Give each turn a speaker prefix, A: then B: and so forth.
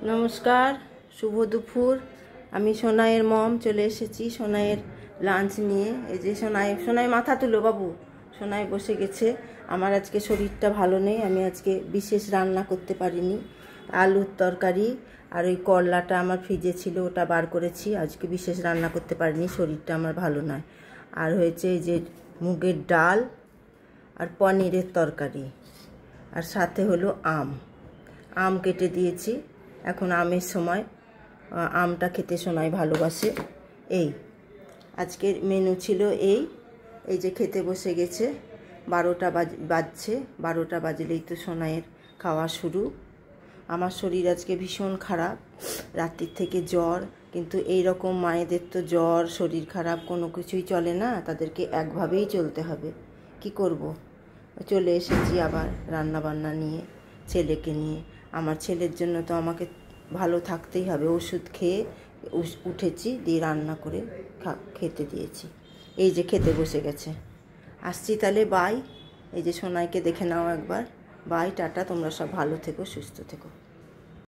A: नमस्कार शुभ दुपुर আমি সোনাইয়ের মম চলে এসেছি সোনাইয়ের লাঞ্চ নিয়ে। এই যে সোনাই মাথা তুলো বাবু। সোনাই বসে গেছে। আমার আজকে শরীরটা ভালো নেই, আমি আজকে বিশেষ রান্না করতে পারিনি। আলুর তরকারি আর ওই করলাটা আমার ফ্রিজে ছিল, ওটা বার করেছি। আজকে বিশেষ রান্না করতে পারিনি, শরীরটা আমার ভালো নয়। আর হয়েছে এই যে মুগের ডাল আর পনিরের তরকারি, আর সাথে হলো আম কেটে দিয়েছি। এখন আমের সময়, আমটা খেতে সোনাই ভালোবাসে। এই আজকের মেনু ছিল এই যে খেতে বসে গেছে। 12টা বাজছে, 12টা বাজলেই তো সোনাইয়ের খাওয়া শুরু। আমার শরীর আজকে ভীষণ খারাপ, রাত্রির থেকে জ্বর। কিন্তু এই রকম মায়েদের তো জ্বর শরীর খারাপ কোনো কিছুই চলে না, তাদেরকে একভাবেই চলতে হবে। কি করব, চলে এসেছি আবার রান্না বান্না নিয়ে, ছেলেকে নিয়ে। আমার ছেলের জন্য তো আমাকে ভালো থাকতেই হবে। ওষুধ খেয়ে উঠেছি, দিয়ে রান্না করে খেতে দিয়েছি। এই যে খেতে বসে গেছে। আসছি তাহলে, বাই। এই যে সোনাইকে দেখে নাও একবার। Bye, tata. তোমরা সব ভালো থেকো, সুস্থ থেকো।